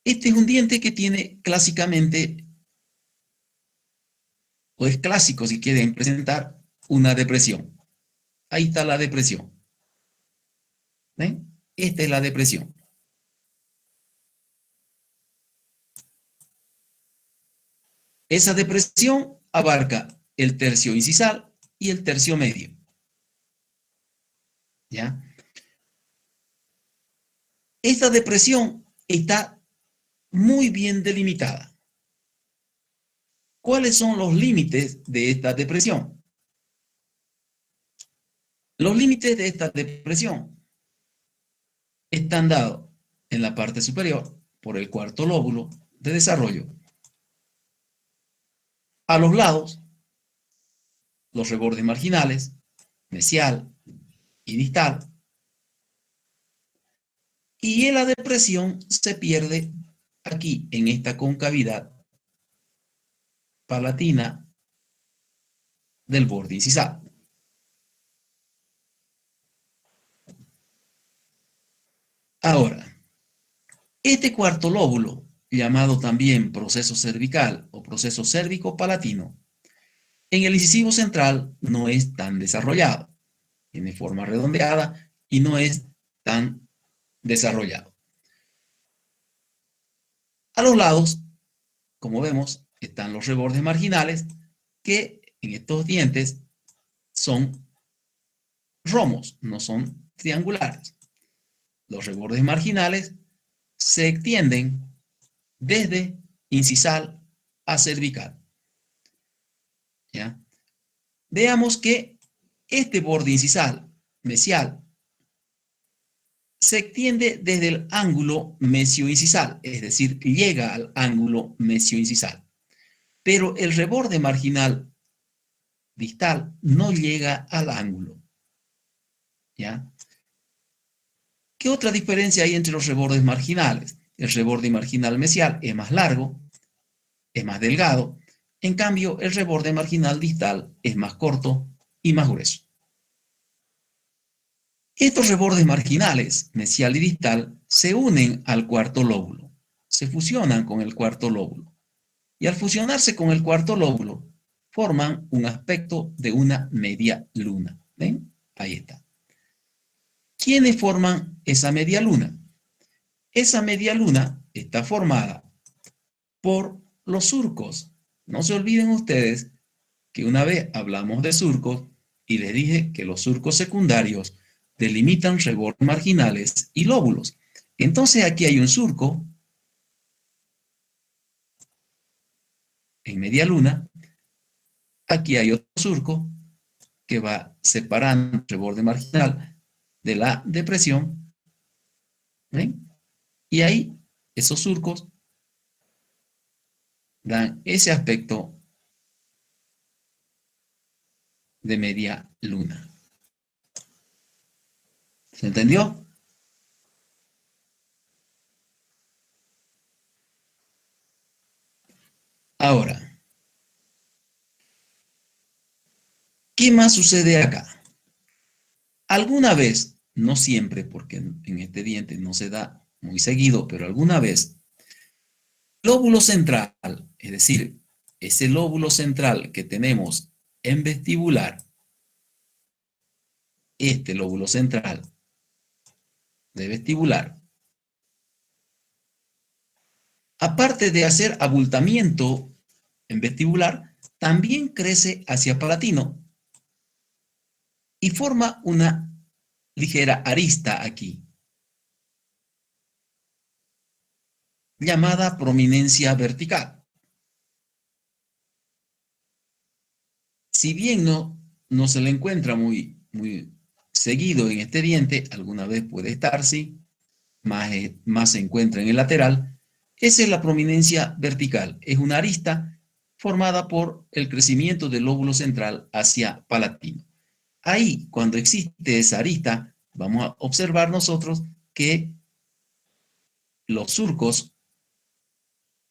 este es un diente que tiene clásicamente, o es clásico si quieren presentar, una depresión. Ahí está la depresión. ¿Ven? Esta es la depresión. Esa depresión abarca el tercio incisal y el tercio medio. ¿Ya? Esta depresión está muy bien delimitada. ¿Cuáles son los límites de esta depresión? Los límites de esta depresión están dados en la parte superior por el cuarto lóbulo de desarrollo. A los lados, los rebordes marginales, mesial y distal. Y la depresión se pierde aquí, en esta concavidad palatina del borde incisal. Ahora, este cuarto lóbulo, llamado también proceso cervical o proceso cérvico-palatino, en el incisivo central no es tan desarrollado. Tiene forma redondeada y no es tan desarrollado. A los lados, como vemos, están los rebordes marginales que en estos dientes son romos, no son triangulares. Los rebordes marginales se extienden desde incisal a cervical. ¿Ya? Veamos que este borde incisal mesial se extiende desde el ángulo mesioincisal, es decir, llega al ángulo mesioincisal. Pero el reborde marginal distal no llega al ángulo. ¿Ya? ¿Qué otra diferencia hay entre los rebordes marginales? El reborde marginal mesial es más largo, es más delgado. En cambio, el reborde marginal distal es más corto y más grueso. Estos rebordes marginales, mesial y distal, se unen al cuarto lóbulo, se fusionan con el cuarto lóbulo. Y al fusionarse con el cuarto lóbulo, forman un aspecto de una media luna. ¿Ven? Ahí está. ¿Quiénes forman esa media luna? Esa media luna está formada por los surcos. No se olviden ustedes que una vez hablamos de surcos y les dije que los surcos secundarios delimitan rebordes marginales y lóbulos. Entonces aquí hay un surco en media luna, aquí hay otro surco que va separando el reborde marginal de la depresión. ¿Ven? Y ahí esos surcos dan ese aspecto de media luna. ¿Se entendió? Ahora, ¿qué más sucede acá? Alguna vez, no siempre, porque en este diente no se da muy seguido, pero alguna vez, lóbulo central, es decir, ese lóbulo central que tenemos en vestibular, este lóbulo central de vestibular, aparte de hacer abultamiento en vestibular, también crece hacia palatino y forma una ligera arista aquí, llamada prominencia vertical. Si bien no se le encuentra muy seguido en este diente, alguna vez puede estar, sí, más se encuentra en el lateral, esa es la prominencia vertical. Es una arista formada por el crecimiento del lóbulo central hacia palatino. Ahí, cuando existe esa arista, vamos a observar nosotros que los surcos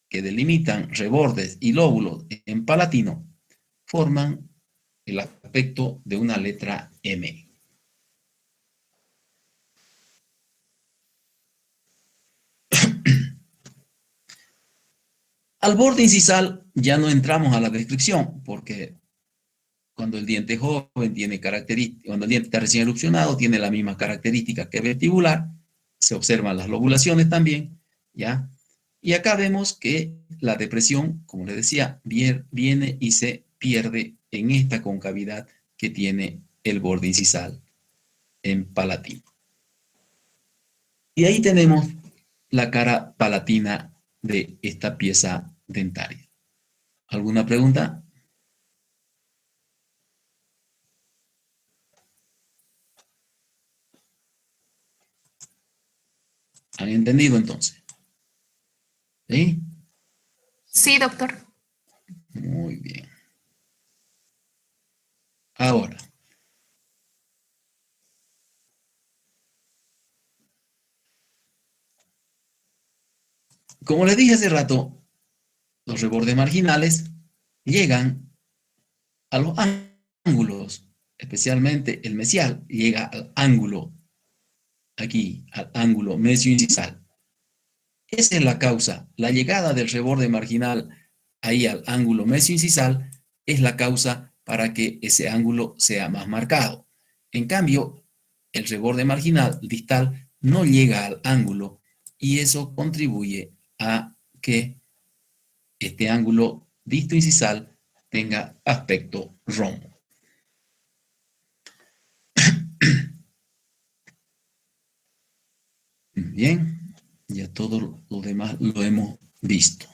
que delimitan rebordes y lóbulos en palatino forman el aspecto de una letra M. Al borde incisal ya no entramos a la descripción, porque cuando el diente es joven tiene características, cuando el diente está recién erupcionado tiene la misma característica que vestibular, se observan las lobulaciones también, ¿ya? Y acá vemos que la depresión, como les decía, viene y se pierde en esta concavidad que tiene el borde incisal en palatino. Y ahí tenemos la cara palatina de esta pieza dentaria. ¿Alguna pregunta? ¿Han entendido entonces? ¿Sí? Sí, doctor. Muy bien. Ahora, como les dije hace rato, los rebordes marginales llegan a los ángulos, especialmente el mesial llega al ángulo, aquí, al ángulo mesioincisal. Esa es la causa. La llegada del reborde marginal ahí al ángulo mesioincisal es la causa para que ese ángulo sea más marcado. En cambio, el reborde marginal distal no llega al ángulo y eso contribuye a que este ángulo distoincisal tenga aspecto rombo. Bien, ya todo lo demás lo hemos visto.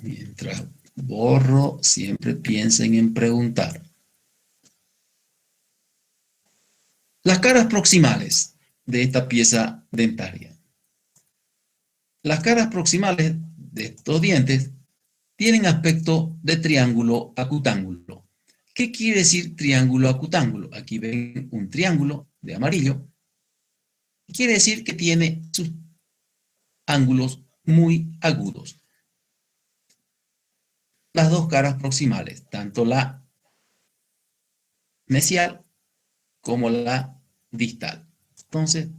Mientras borro, siempre piensen en preguntar. Las caras proximales de esta pieza dentaria. Las caras proximales de estos dientes tienen aspecto de triángulo acutángulo. ¿Qué quiere decir triángulo acutángulo? Aquí ven un triángulo de amarillo. Quiere decir que tiene sus ángulos muy agudos. Las dos caras proximales, tanto la mesial como la distal. Entonces,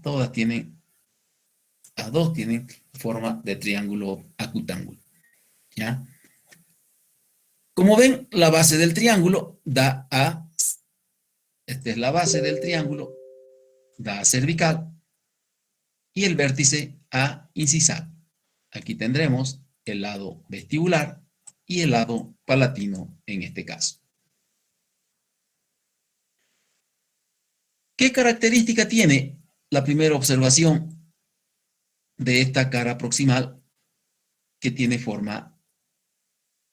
las dos tienen forma de triángulo acutángulo. ¿Ya? Como ven, la base del triángulo da a, esta es la base del triángulo, da a cervical, y el vértice a incisal. Aquí tendremos el lado vestibular y el lado palatino en este caso. ¿Qué característica tiene la primera observación de esta cara proximal que tiene forma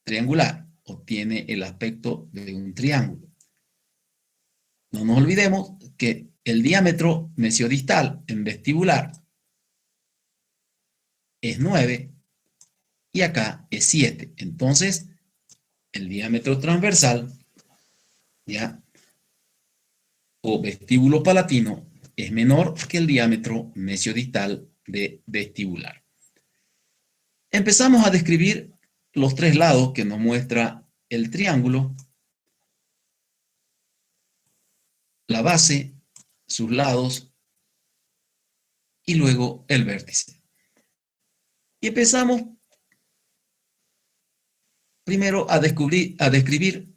triangular o tiene el aspecto de un triángulo? No nos olvidemos que el diámetro mesiodistal en vestibular es 9 y acá es 7. Entonces, el diámetro transversal, ¿ya?, o vestíbulo palatino es menor que el diámetro mesiodistal de vestibular. Empezamos a describir los tres lados que nos muestra el triángulo, la base, sus lados y luego el vértice. Y empezamos primero a describir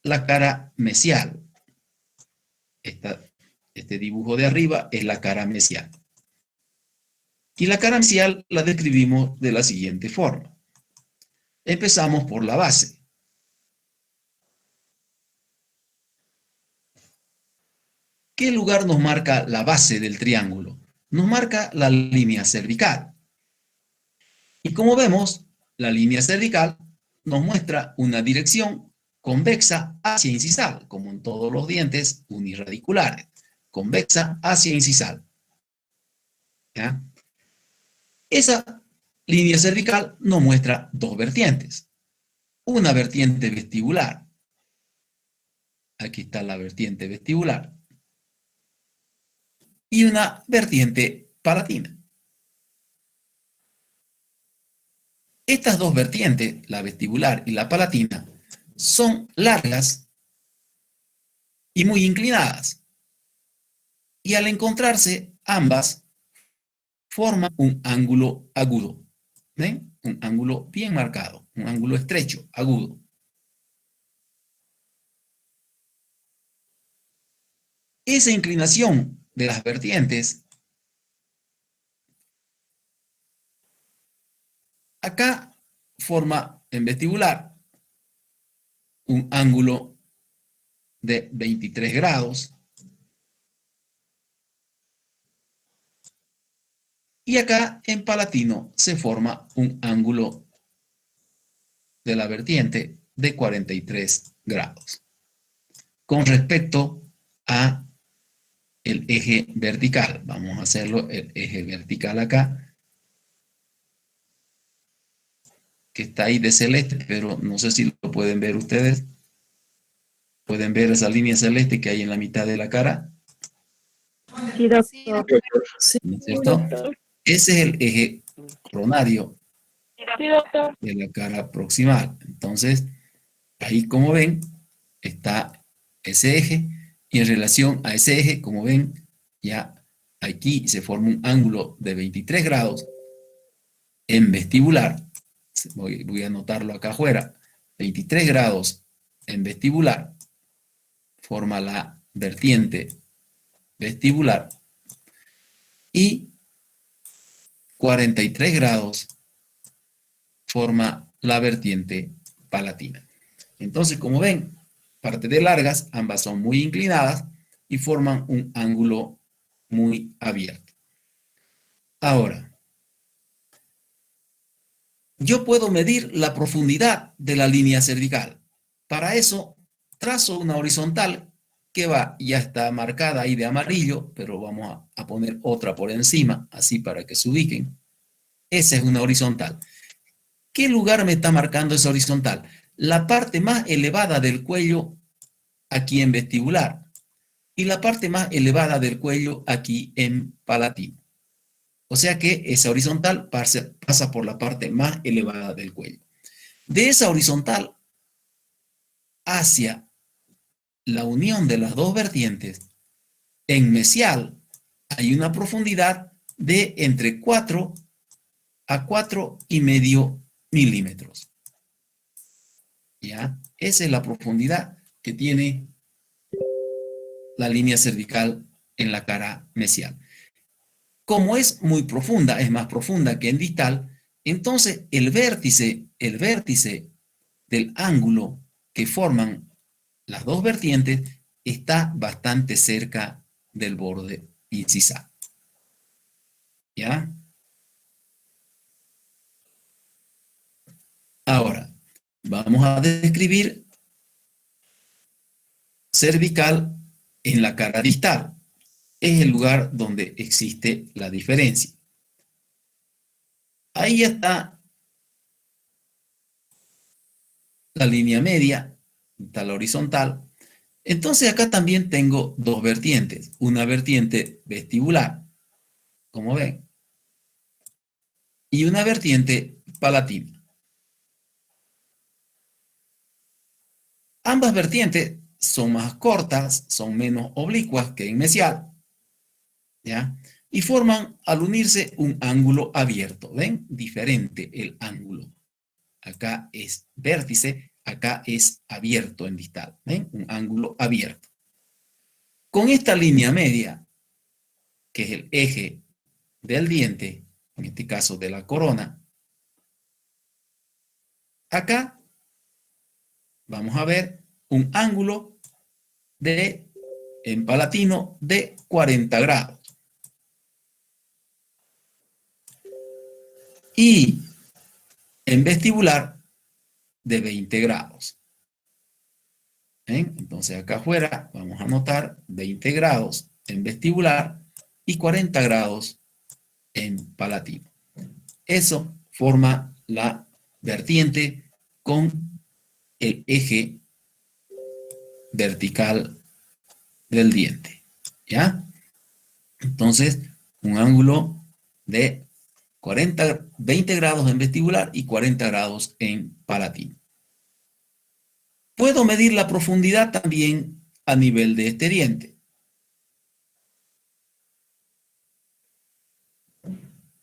la cara mesial. Este dibujo de arriba es la cara mesial. Y la cara mesial la describimos de la siguiente forma. Empezamos por la base. ¿Qué lugar nos marca la base del triángulo? Nos marca la línea cervical. Y como vemos, la línea cervical nos muestra una dirección convexa hacia incisal, como en todos los dientes unirradiculares. Convexa hacia incisal. ¿Ya? Esa línea cervical nos muestra dos vertientes. Una vertiente vestibular. Aquí está la vertiente vestibular. Y una vertiente palatina. Estas dos vertientes, la vestibular y la palatina, son largas y muy inclinadas. Y al encontrarse, ambas forman un ángulo agudo. ¿Ven? Un ángulo bien marcado, un ángulo estrecho, agudo. Esa inclinación de las vertientes, acá forma en vestibular un ángulo de 23 grados. Y acá en palatino se forma un ángulo de la vertiente de 43 grados. Con respecto a el eje vertical, vamos a hacerlo el eje vertical acá, que está ahí de celeste, pero no sé si lo pueden ver ustedes. ¿Pueden ver esa línea celeste que hay en la mitad de la cara? Sí, Sí, doctor. doctor. Sí, ¿No es cierto? doctor. Ese es el eje coronario Sí, doctor. de la cara proximal. Entonces, ahí como ven, está ese eje, y en relación a ese eje, como ven, ya aquí se forma un ángulo de 23 grados en vestibular. Voy a anotarlo acá afuera. 23 grados en vestibular forma la vertiente vestibular, y 43 grados forma la vertiente palatina. Entonces, como ven, parte de largas, ambas son muy inclinadas y forman un ángulo muy abierto. Ahora, yo puedo medir la profundidad de la línea cervical. Para eso, trazo una horizontal que va, ya está marcada ahí de amarillo, pero vamos a poner otra por encima, así para que se ubiquen. Esa es una horizontal. ¿Qué lugar me está marcando esa horizontal? La parte más elevada del cuello aquí en vestibular y la parte más elevada del cuello aquí en palatino. O sea que esa horizontal pasa por la parte más elevada del cuello. De esa horizontal hacia la unión de las dos vertientes, en mesial hay una profundidad de entre 4 a 4,5 milímetros. ¿Ya? Esa es la profundidad que tiene la línea cervical en la cara mesial. Como es muy profunda, es más profunda que en distal, entonces el vértice del ángulo que forman las dos vertientes está bastante cerca del borde incisal. ¿Ya? Ahora, vamos a describir cervical en la cara distal. Es el lugar donde existe la diferencia. Ahí está la línea media, está la horizontal. Entonces acá también tengo dos vertientes. Una vertiente vestibular, como ven, y una vertiente palatina. Ambas vertientes son más cortas, son menos oblicuas que en mesial, ¿ya? Y forman al unirse un ángulo abierto. ¿Ven? Diferente el ángulo. Acá es vértice, acá es abierto en distal. ¿Ven? Un ángulo abierto. Con esta línea media, que es el eje del diente, en este caso de la corona, acá vamos a ver un ángulo en palatino de 40 grados. Y en vestibular de 20 grados. ¿Ven? Entonces acá afuera vamos a anotar 20 grados en vestibular y 40 grados en palatino. Eso forma la vertiente con el eje vertical del diente. ¿Ya? Entonces, un ángulo de 20 grados en vestibular y 40 grados en palatino. Puedo medir la profundidad también a nivel de este diente.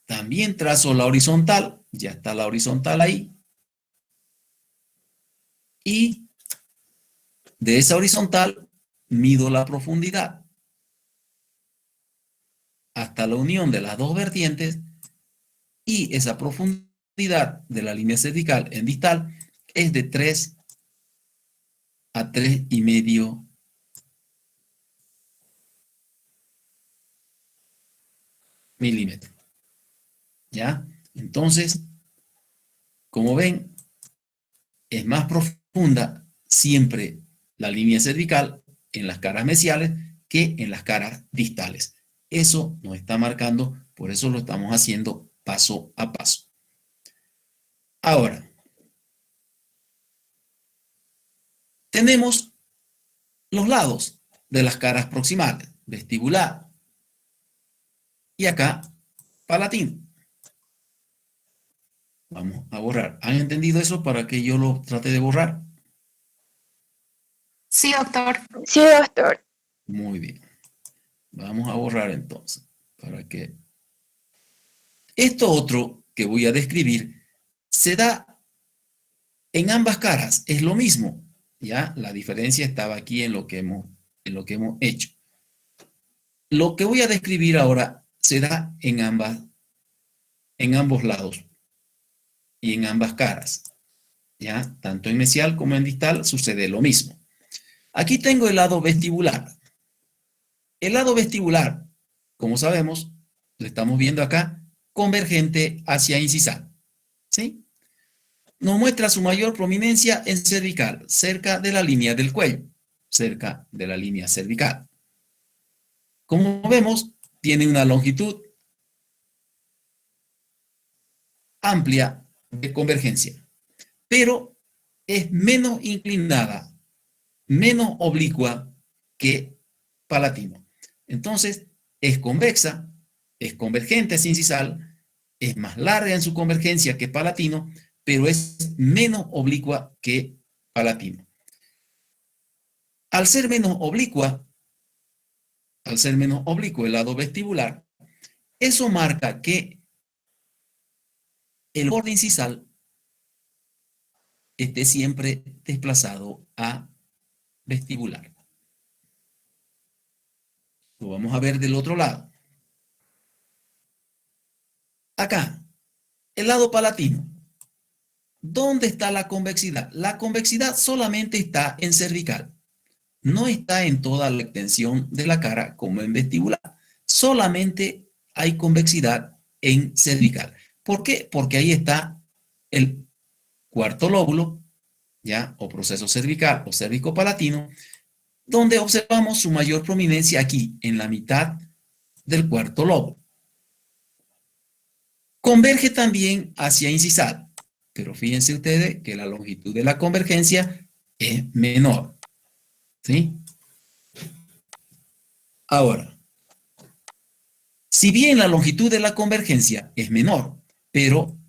También trazo la horizontal, ya está la horizontal ahí. Y de esa horizontal mido la profundidad hasta la unión de las dos vertientes, y esa profundidad de la línea cervical en distal es de 3 a 3,5 milímetros. ¿Ya? Entonces, como ven, es más profunda siempre la línea cervical en las caras mesiales que en las caras distales. Eso nos está marcando, por eso lo estamos haciendo paso a paso. Ahora, tenemos los lados de las caras proximales, vestibular, y acá palatino. Vamos a borrar. ¿Han entendido eso para que yo lo trate de borrar? Sí, doctor. Sí, doctor. Muy bien. Vamos a borrar entonces, para que esto otro que voy a describir se da en ambas caras, es lo mismo. Ya, la diferencia estaba aquí en lo que hemos hecho. Lo que voy a describir ahora se da en ambos lados y en ambas caras. Ya, tanto en mesial como en distal sucede lo mismo. Aquí tengo el lado vestibular. El lado vestibular, como sabemos, lo estamos viendo acá, convergente hacia incisal. ¿Sí? Nos muestra su mayor prominencia en cervical, cerca de la línea del cuello, cerca de la línea cervical. Como vemos, tiene una longitud amplia de convergencia, pero es menos inclinada, menos oblicua que palatino. Entonces, es convexa, es convergente hacia incisal, es más larga en su convergencia que palatino, pero es menos oblicua que palatino. Al ser menos oblicua el lado vestibular, eso marca que el borde incisal esté siempre desplazado a vestibular. Lo vamos a ver del otro lado. Acá, el lado palatino. ¿Dónde está la convexidad? La convexidad solamente está en cervical. No está en toda la extensión de la cara como en vestibular. Solamente hay convexidad en cervical. ¿Por qué? Porque ahí está el cuarto lóbulo, ¿ya? O proceso cervical o cérvico-palatino, donde observamos su mayor prominencia aquí, en la mitad del cuarto lóbulo. Converge también hacia incisal, pero fíjense ustedes que la longitud de la convergencia es menor. ¿Sí? Ahora, si bien la longitud de la convergencia es menor, pero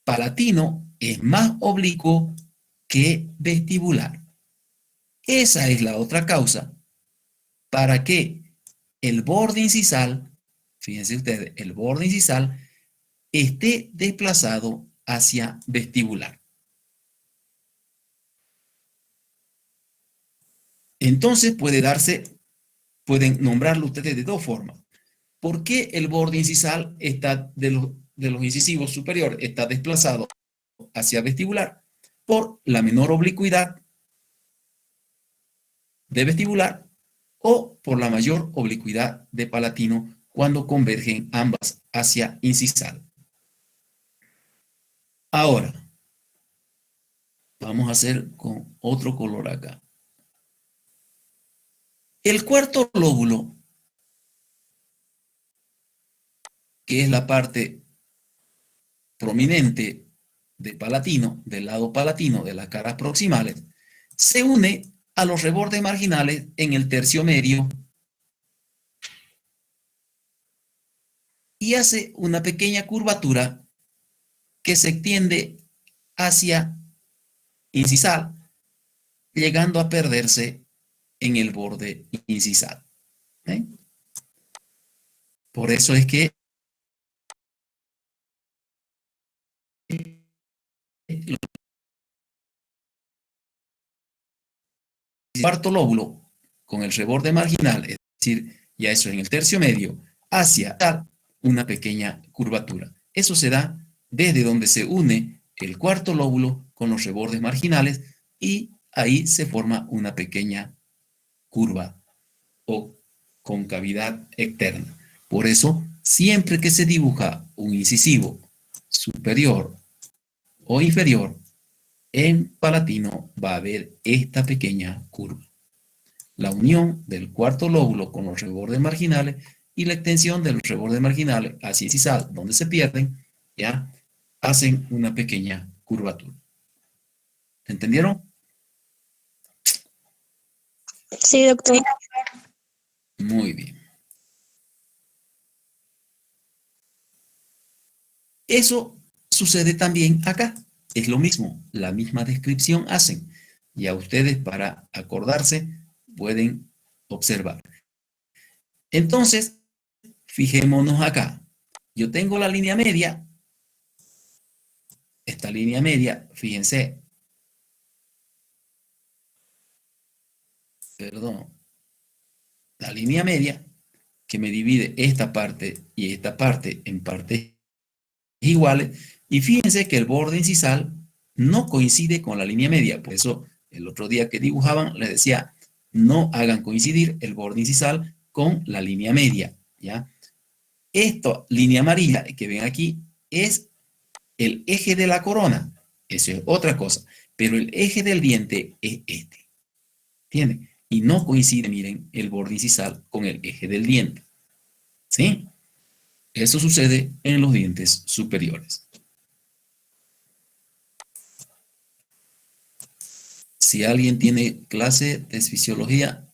palatino es más oblicuo que vestibular. Esa es la otra causa para que el borde incisal, fíjense ustedes, el borde incisal esté desplazado hacia vestibular. Entonces pueden nombrarlo ustedes de dos formas. ¿Por qué el borde incisal está de los incisivos superiores está desplazado hacia vestibular? Por la menor oblicuidad de vestibular o por la mayor oblicuidad de palatino cuando convergen ambas hacia incisal. Ahora, vamos a hacer con otro color acá. El cuarto lóbulo, que es la parte prominente del palatino, del lado palatino de las caras proximales, se une a los rebordes marginales en el tercio medio y hace una pequeña curvatura que se extiende hacia incisal, llegando a perderse en el borde incisal. ¿Eh? Por eso es que el cuarto lóbulo con el reborde marginal, es decir, ya eso en el tercio medio, hacia una pequeña curvatura. Eso se da desde donde se une el cuarto lóbulo con los rebordes marginales y ahí se forma una pequeña curva o concavidad externa. Por eso, siempre que se dibuja un incisivo superior o inferior, en palatino va a haber esta pequeña curva. La unión del cuarto lóbulo con los rebordes marginales y la extensión de los rebordes marginales hacia incisal, donde se pierden, ya hacen una pequeña curvatura. ¿Entendieron? Sí, doctor. Muy bien. Eso sucede también acá. Es lo mismo, la misma descripción hacen. Y a ustedes, para acordarse, pueden observar. Entonces, fijémonos acá. Yo tengo la línea media. Esta línea media, fíjense. Perdón. La línea media que me divide esta parte y esta parte en partes iguales. Y fíjense que el borde incisal no coincide con la línea media. Por eso, el otro día que dibujaban, les decía, no hagan coincidir el borde incisal con la línea media, ¿ya? Esta línea amarilla que ven aquí es el eje de la corona. Eso es otra cosa. Pero el eje del diente es este. ¿Entienden? Y no coincide, miren, el borde incisal con el eje del diente. ¿Sí? Eso sucede en los dientes superiores. Si alguien tiene clase de fisiología,